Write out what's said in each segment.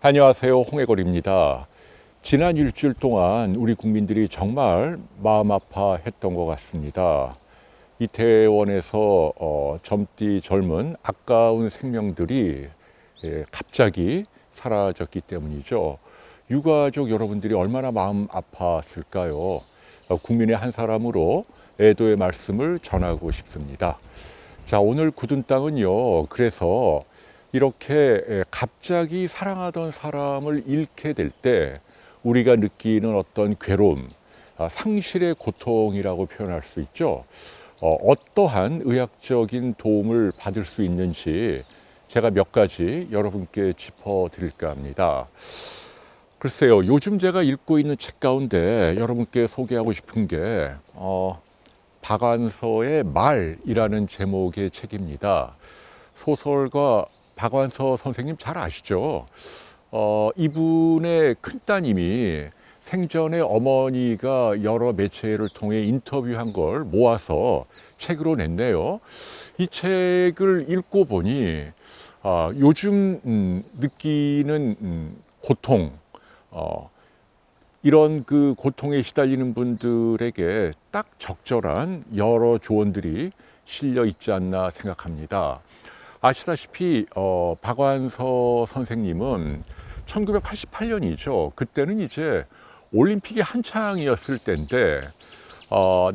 안녕하세요. 홍해걸입니다. 지난 일주일 동안 우리 국민들이 정말 마음 아파했던 것 같습니다. 이태원에서 젊디 젊은 아까운 생명들이 갑자기 사라졌기 때문이죠. 유가족 여러분들이 얼마나 마음 아팠을까요? 국민의 한 사람으로 애도의 말씀을 전하고 싶습니다. 자, 오늘 굳은 땅은요. 그래서 이렇게 갑자기 사랑하던 사람을 잃게 될 때 우리가 느끼는 어떤 괴로움, 상실의 고통이라고 표현할 수 있죠. 어떠한 의학적인 도움을 받을 수 있는지 제가 몇 가지 여러분께 짚어드릴까 합니다. 글쎄요, 요즘 제가 읽고 있는 책 가운데 여러분께 소개하고 싶은 게 박완서의 말이라는 제목의 책입니다. 소설가 박완서 선생님 잘 아시죠? 이분의 큰따님이 생전에 어머니가 여러 매체를 통해 인터뷰한 걸 모아서 책으로 냈네요. 이 책을 읽고 보니 요즘 느끼는 고통, 이런 그 고통에 시달리는 분들에게 딱 적절한 여러 조언들이 실려 있지 않나 생각합니다. 아시다시피 박완서 선생님은 1988년이죠. 그때는 이제 올림픽이 한창이었을 때인데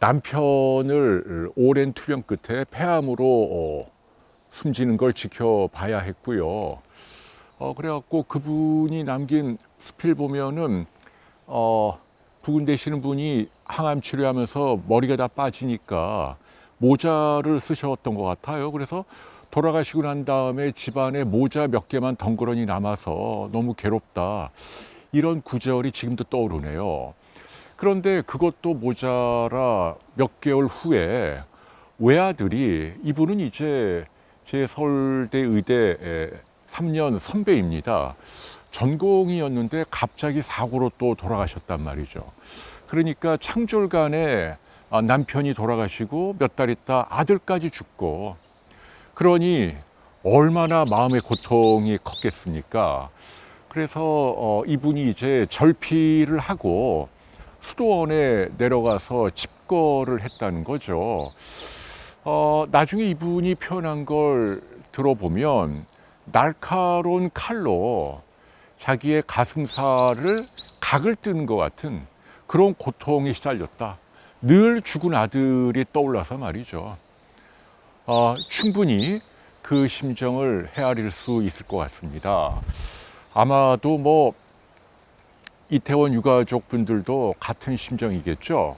남편을 오랜 투병 끝에 폐암으로 숨지는 걸 지켜봐야 했고요. 그래갖고 그분이 남긴 수필 보면은 부근 되시는 분이 항암 치료하면서 머리가 다 빠지니까 모자를 쓰셨던 것 같아요. 그래서 돌아가시고 난 다음에 집안에 모자 몇 개만 덩그러니 남아서 너무 괴롭다. 이런 구절이 지금도 떠오르네요. 그런데 그것도 모자라 몇 개월 후에 외아들이, 이분은 이제 제 서울대 의대 3년 선배입니다. 전공이었는데 갑자기 사고로 또 돌아가셨단 말이죠. 그러니까 창졸간에 남편이 돌아가시고 몇 달 있다 아들까지 죽고, 그러니 얼마나 마음의 고통이 컸겠습니까? 그래서 이분이 이제 절필을 하고 수도원에 내려가서 집거를 했다는 거죠. 나중에 이분이 표현한 걸 들어보면 날카로운 칼로 자기의 가슴살을 각을 뜨는 것 같은 그런 고통에 시달렸다. 늘 죽은 아들이 떠올라서 말이죠. 충분히 그 심정을 헤아릴 수 있을 것 같습니다. 아마도 뭐 이태원 유가족 분들도 같은 심정이겠죠.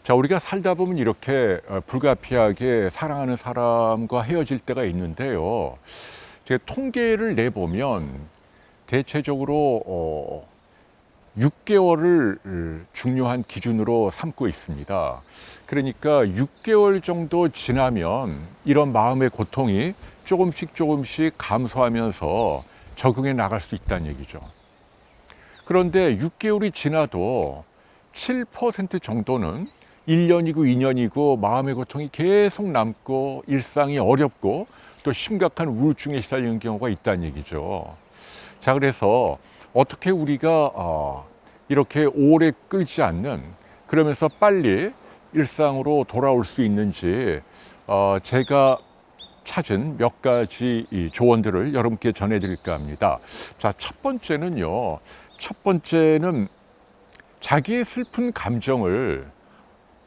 자, 우리가 살다 보면 이렇게 불가피하게 사랑하는 사람과 헤어질 때가 있는데요. 제가 통계를 내보면 대체적으로 6개월을 중요한 기준으로 삼고 있습니다. 그러니까 6개월 정도 지나면 이런 마음의 고통이 조금씩 감소하면서 적응해 나갈 수 있다는 얘기죠. 그런데 6개월이 지나도 7% 정도는 1년이고 2년이고 마음의 고통이 계속 남고 일상이 어렵고 또 심각한 우울증에 시달리는 경우가 있다는 얘기죠. 자, 그래서 어떻게 우리가 이렇게 오래 끌지 않는, 그러면서 빨리 일상으로 돌아올 수 있는지 제가 찾은 몇 가지 이 조언들을 여러분께 전해드릴까 합니다. 자, 첫 번째는 자기의 슬픈 감정을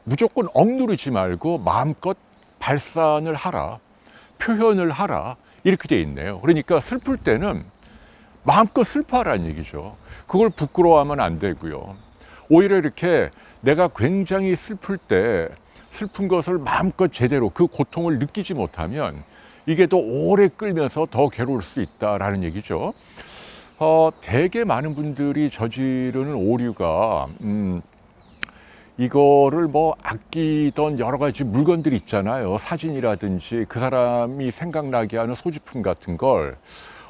무조건 억누르지 말고 마음껏 발산을 하라, 표현을 하라, 이렇게 돼 있네요. 그러니까 슬플 때는 마음껏 슬퍼하라는 얘기죠. 그걸 부끄러워하면 안 되고요. 오히려 이렇게 내가 굉장히 슬플 때 슬픈 것을 마음껏 제대로 그 고통을 느끼지 못하면 이게 더 오래 끌면서 더 괴로울 수 있다라는 얘기죠. 되게 많은 분들이 저지르는 오류가 이거를 뭐 아끼던 여러 가지 물건들 있잖아요. 사진이라든지 그 사람이 생각나게 하는 소지품 같은 걸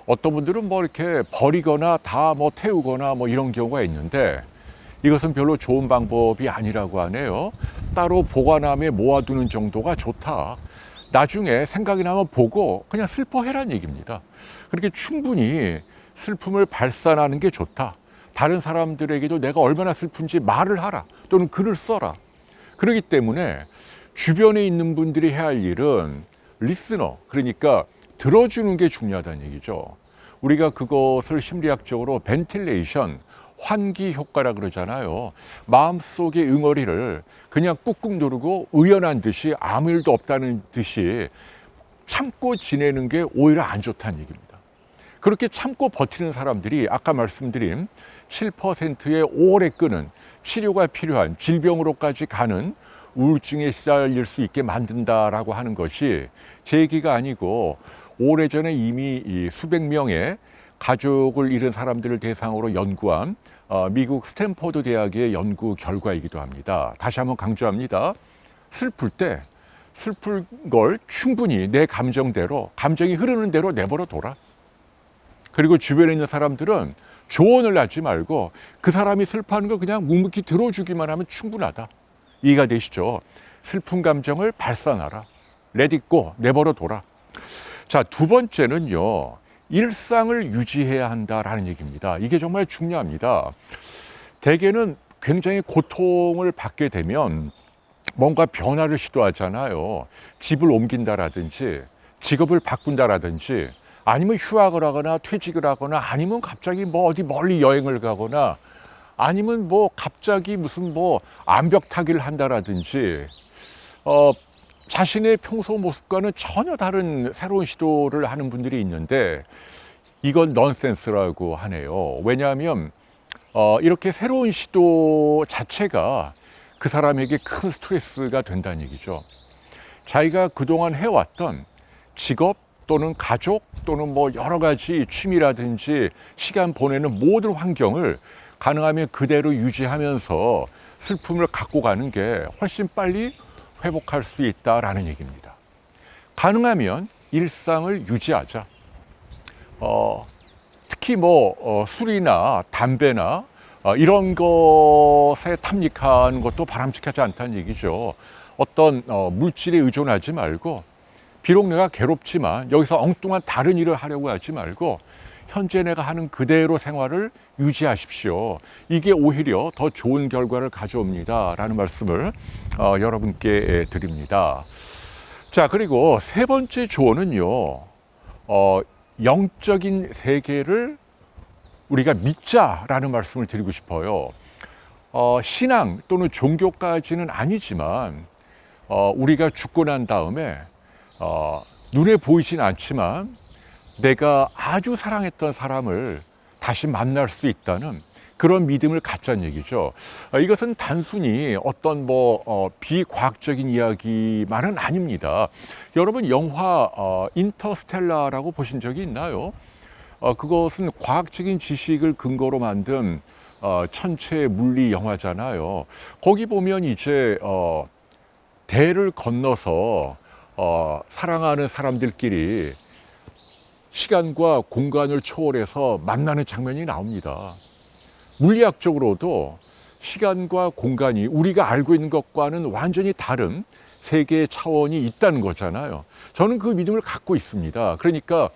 어떤 분들은 뭐 이렇게 버리거나 다 뭐 태우거나 뭐 이런 경우가 있는데, 이것은 별로 좋은 방법이 아니라고 하네요. 따로 보관함에 모아두는 정도가 좋다. 나중에 생각이 나면 보고 그냥 슬퍼해라는 얘기입니다. 그렇게 충분히 슬픔을 발산하는 게 좋다. 다른 사람들에게도 내가 얼마나 슬픈지 말을 하라. 또는 글을 써라. 그렇기 때문에 주변에 있는 분들이 해야 할 일은 리스너, 그러니까 들어주는 게 중요하다는 얘기죠. 우리가 그것을 심리학적으로 벤틸레이션, 환기 효과라 그러잖아요. 마음속의 응어리를 그냥 꾹꾹 누르고 의연한 듯이 아무 일도 없다는 듯이 참고 지내는 게 오히려 안 좋다는 얘기입니다. 그렇게 참고 버티는 사람들이 아까 말씀드린 7%의 오래 끄는 치료가 필요한 질병으로까지 가는 우울증에 시달릴 수 있게 만든다라고 하는 것이 제 얘기가 아니고 오래전에 이미 수백 명의 가족을 잃은 사람들을 대상으로 연구한 미국 스탠포드 대학의 연구 결과이기도 합니다. 다시 한번 강조합니다. 슬플 때 슬플 걸 충분히 내 감정대로, 감정이 흐르는 대로 내버려 둬라. 그리고 주변에 있는 사람들은 조언을 하지 말고 그 사람이 슬퍼하는 걸 그냥 묵묵히 들어주기만 하면 충분하다. 이해가 되시죠? 슬픈 감정을 발산하라. Let it go, 내버려 둬라. 자, 두 번째는요, 일상을 유지해야 한다라는 얘기입니다. 이게 정말 중요합니다. 대개는 굉장히 고통을 받게 되면 뭔가 변화를 시도하잖아요. 집을 옮긴다라든지 직업을 바꾼다라든지 아니면 휴학을 하거나 퇴직을 하거나 아니면 갑자기 뭐 어디 멀리 여행을 가거나 아니면 뭐 갑자기 무슨 뭐 암벽 타기를 한다라든지 자신의 평소 모습과는 전혀 다른 새로운 시도를 하는 분들이 있는데 이건 넌센스라고 하네요. 왜냐하면 이렇게 새로운 시도 자체가 그 사람에게 큰 스트레스가 된다는 얘기죠. 자기가 그동안 해왔던 직업 또는 가족 또는 뭐 여러 가지 취미라든지 시간 보내는 모든 환경을 가능하면 그대로 유지하면서 슬픔을 갖고 가는 게 훨씬 빨리 회복할 수 있다라는 얘기입니다. 가능하면 일상을 유지하자. 특히 뭐 술이나 담배나 이런 것에 탐닉하는 것도 바람직하지 않다는 얘기죠. 어떤 물질에 의존하지 말고 비록 내가 괴롭지만 여기서 엉뚱한 다른 일을 하려고 하지 말고 현재 내가 하는 그대로 생활을 유지하십시오. 이게 오히려 더 좋은 결과를 가져옵니다. 라는 말씀을 여러분께 드립니다. 자, 그리고 세 번째 조언은요, 영적인 세계를 우리가 믿자라는 말씀을 드리고 싶어요. 신앙 또는 종교까지는 아니지만 우리가 죽고 난 다음에 눈에 보이진 않지만 내가 아주 사랑했던 사람을 다시 만날 수 있다는 그런 믿음을 갖자는 얘기죠. 이것은 단순히 어떤 비과학적인 이야기만은 아닙니다. 여러분 영화 인터스텔라라고 보신 적이 있나요? 그것은 과학적인 지식을 근거로 만든 천체 물리 영화잖아요. 거기 보면 이제 대를 건너서 사랑하는 사람들끼리 시간과 공간을 초월해서 만나는 장면이 나옵니다. 물리학적으로도 시간과 공간이 우리가 알고 있는 것과는 완전히 다른 세계의 차원이 있다는 거잖아요. 저는 그 믿음을 갖고 있습니다. 그러니까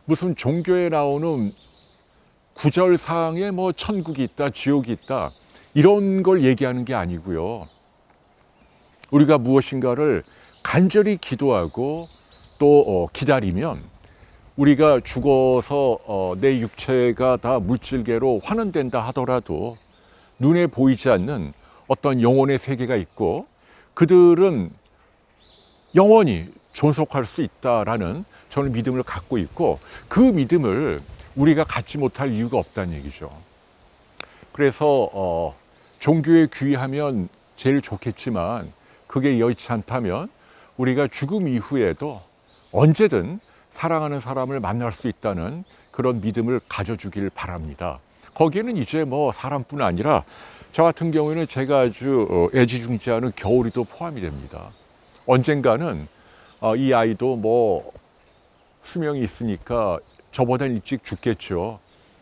무슨 종교에 나오는 구절상에 뭐 천국이 있다, 지옥이 있다 이런 걸 얘기하는 게 아니고요. 우리가 무엇인가를 간절히 기도하고 또 기다리면 우리가 죽어서 내 육체가 다 물질계로 환원된다 하더라도 눈에 보이지 않는 어떤 영혼의 세계가 있고 그들은 영원히 존속할 수 있다라는 저는 믿음을 갖고 있고 그 믿음을 우리가 갖지 못할 이유가 없다는 얘기죠. 그래서 종교에 귀의하면 제일 좋겠지만 그게 여의치 않다면 우리가 죽음 이후에도 언제든 사랑하는 사람을 만날 수 있다는 그런 믿음을 가져주길 바랍니다. 거기에는 이제 뭐 사람뿐 아니라 저 같은 경우에는 제가 아주 애지중지하는 겨울이도 포함이 됩니다. 언젠가는 이 아이도 뭐 수명이 있으니까 저보다 일찍 죽겠죠.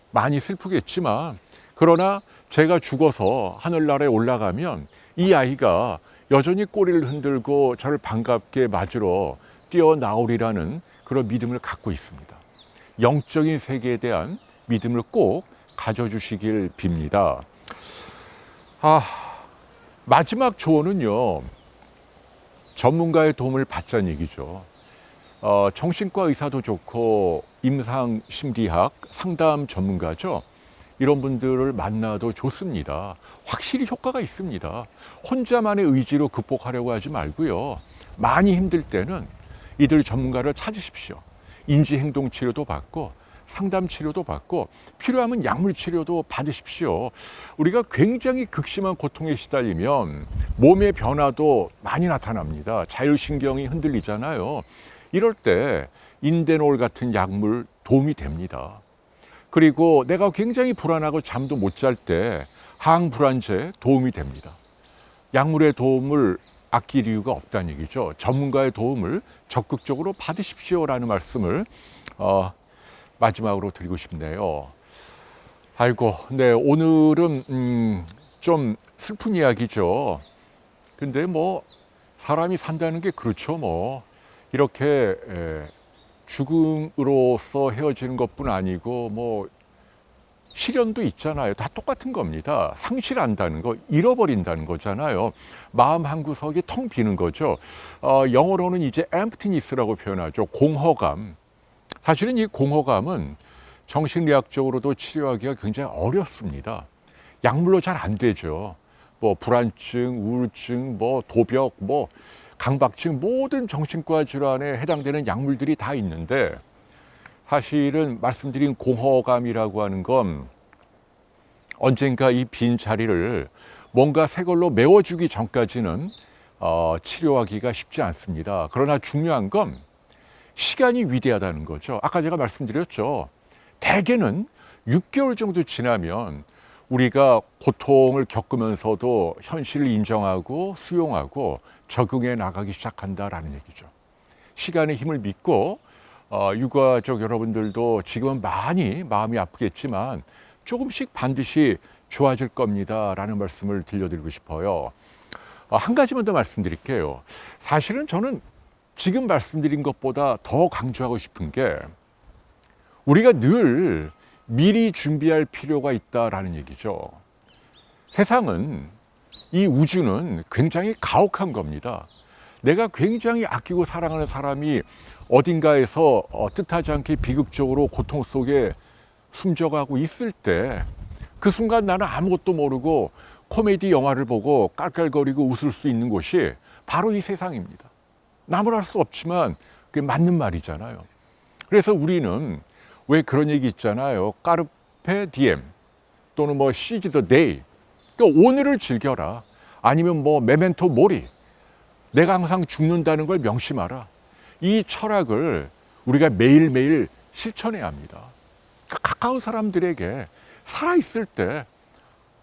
많이 슬프겠지만 그러나 제가 죽어서 하늘나라에 올라가면 이 아이가 여전히 꼬리를 흔들고 저를 반갑게 맞으러 뛰어나오리라는 그런 믿음을 갖고 있습니다. 영적인 세계에 대한 믿음을 꼭 가져주시길 빕니다. 마지막 조언은요, 전문가의 도움을 받자는 얘기죠. 정신과 의사도 좋고 임상심리학 상담 전문가죠. 이런 분들을 만나도 좋습니다. 확실히 효과가 있습니다. 혼자만의 의지로 극복하려고 하지 말고요. 많이 힘들 때는 이들 전문가를 찾으십시오. 인지행동치료도 받고 상담치료도 받고 필요하면 약물치료도 받으십시오. 우리가 굉장히 극심한 고통에 시달리면 몸의 변화도 많이 나타납니다. 자율신경이 흔들리잖아요. 이럴 때 인데놀 같은 약물 도움이 됩니다. 그리고 내가 굉장히 불안하고 잠도 못 잘 때 항불안제 도움이 됩니다. 약물의 도움을 아낄 이유가 없다는 얘기죠. 전문가의 도움을 적극적으로 받으십시오라는 말씀을 마지막으로 드리고 싶네요. 아이고, 네, 오늘은 좀 슬픈 이야기죠. 근데 뭐 사람이 산다는 게 그렇죠. 뭐 이렇게 죽음으로써 헤어지는 것뿐 아니고 뭐 시련도 있잖아요. 다 똑같은 겁니다. 상실한다는 거, 잃어버린다는 거잖아요. 마음 한 구석이 텅 비는 거죠. 영어로는 이제 emptiness라고 표현하죠. 공허감. 사실은 이 공허감은 정신의학적으로도 치료하기가 굉장히 어렵습니다. 약물로 잘 안 되죠. 뭐 불안증, 우울증, 뭐 도벽, 뭐 강박증, 모든 정신과 질환에 해당되는 약물들이 다 있는데, 사실은 말씀드린 공허감이라고 하는 건 언젠가 이 빈 자리를 뭔가 새 걸로 메워주기 전까지는 치료하기가 쉽지 않습니다. 그러나 중요한 건 시간이 위대하다는 거죠. 아까 제가 말씀드렸죠. 대개는 6개월 정도 지나면 우리가 고통을 겪으면서도 현실을 인정하고 수용하고 적응해 나가기 시작한다라는 얘기죠. 시간의 힘을 믿고 유가족 여러분들도 지금은 많이 마음이 아프겠지만 조금씩 반드시 좋아질 겁니다라는 말씀을 들려드리고 싶어요. 한 가지만 더 말씀드릴게요. 사실은 저는 지금 말씀드린 것보다 더 강조하고 싶은 게 우리가 늘 미리 준비할 필요가 있다라는 얘기죠. 세상은, 이 우주는 굉장히 가혹한 겁니다. 내가 굉장히 아끼고 사랑하는 사람이 어딘가에서 뜻하지 않게 비극적으로 고통 속에 숨져가고 있을 때 그 순간 나는 아무것도 모르고 코미디 영화를 보고 깔깔거리고 웃을 수 있는 곳이 바로 이 세상입니다. 남을 할 수 없지만 그게 맞는 말이잖아요. 그래서 우리는 왜 그런 얘기 있잖아요. 까르페 디엠 또는 뭐 시즈 더 데이. 그러니까 오늘을 즐겨라. 아니면 뭐 메멘토 모리. 내가 항상 죽는다는 걸 명심하라. 이 철학을 우리가 매일매일 실천해야 합니다. 그러니까 가까운 사람들에게 살아있을 때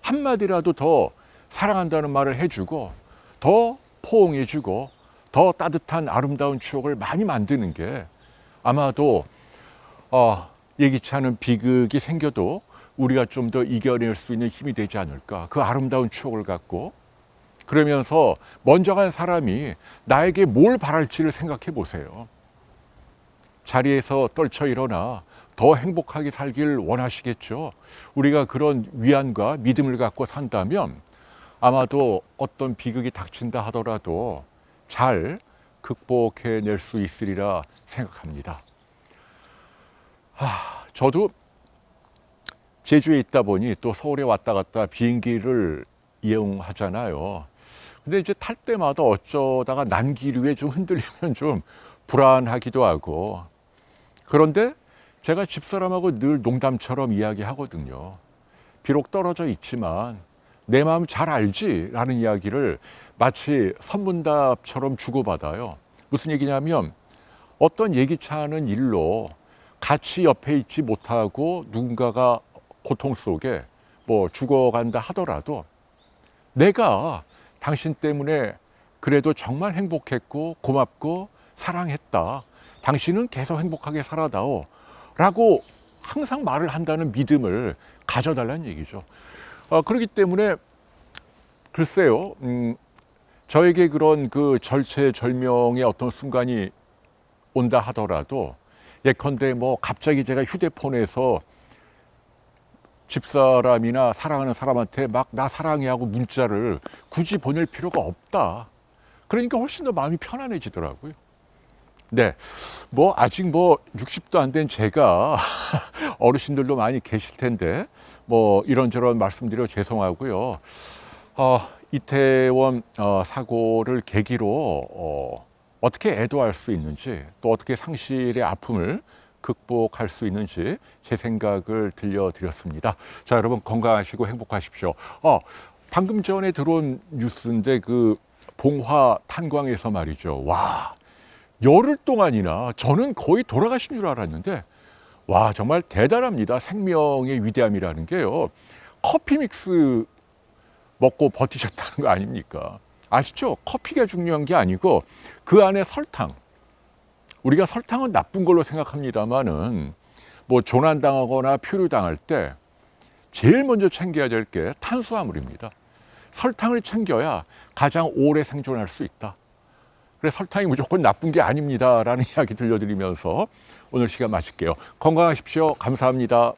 한마디라도 더 사랑한다는 말을 해주고 더 포옹해주고 더 따뜻한 아름다운 추억을 많이 만드는 게 아마도 예기치 않은 비극이 생겨도 우리가 좀 더 이겨낼 수 있는 힘이 되지 않을까. 그 아름다운 추억을 갖고 그러면서 먼저 간 사람이 나에게 뭘 바랄지를 생각해 보세요. 자리에서 떨쳐 일어나 더 행복하게 살길 원하시겠죠. 우리가 그런 위안과 믿음을 갖고 산다면 아마도 어떤 비극이 닥친다 하더라도 잘 극복해낼 수 있으리라 생각합니다. 저도 제주에 있다 보니 또 서울에 왔다 갔다 비행기를 이용하잖아요. 근데 이제 탈 때마다 어쩌다가 난기류에 좀 흔들리면 좀 불안하기도 하고, 그런데 제가 집사람하고 늘 농담처럼 이야기하거든요. 비록 떨어져 있지만 내 마음 잘 알지? 라는 이야기를 마치 선문답처럼 주고받아요. 무슨 얘기냐면 어떤 예기치 않은 일로 같이 옆에 있지 못하고 누군가가 고통 속에 뭐 죽어간다 하더라도 내가 당신 때문에 그래도 정말 행복했고 고맙고 사랑했다. 당신은 계속 행복하게 살아다오. 라고 항상 말을 한다는 믿음을 가져달라는 얘기죠. 그렇기 때문에 글쎄요, 저에게 그런 그 절체절명의 어떤 순간이 온다 하더라도 예컨대 뭐 갑자기 제가 휴대폰에서 집사람이나 사랑하는 사람한테 막 나 사랑해 하고 문자를 굳이 보낼 필요가 없다. 그러니까 훨씬 더 마음이 편안해지더라고요. 네, 뭐 아직 뭐 60도 안 된 제가 어르신들도 많이 계실 텐데 뭐 이런저런 말씀드려 죄송하고요. 이태원 사고를 계기로 어떻게 애도할 수 있는지, 또 어떻게 상실의 아픔을 극복할 수 있는지 제 생각을 들려드렸습니다. 자, 여러분 건강하시고 행복하십시오. 방금 전에 들어온 뉴스인데 그 봉화 탄광에서 말이죠. 와, 열흘 동안이나 저는 거의 돌아가신 줄 알았는데 와, 정말 대단합니다. 생명의 위대함이라는 게요. 커피 믹스 먹고 버티셨다는 거 아닙니까? 아시죠? 커피가 중요한 게 아니고 그 안에 설탕. 우리가 설탕은 나쁜 걸로 생각합니다만은 뭐 조난당하거나 표류당할 때 제일 먼저 챙겨야 될 게 탄수화물입니다. 설탕을 챙겨야 가장 오래 생존할 수 있다. 그래서 설탕이 무조건 나쁜 게 아닙니다라는 이야기 들려드리면서 오늘 시간 마칠게요. 건강하십시오. 감사합니다.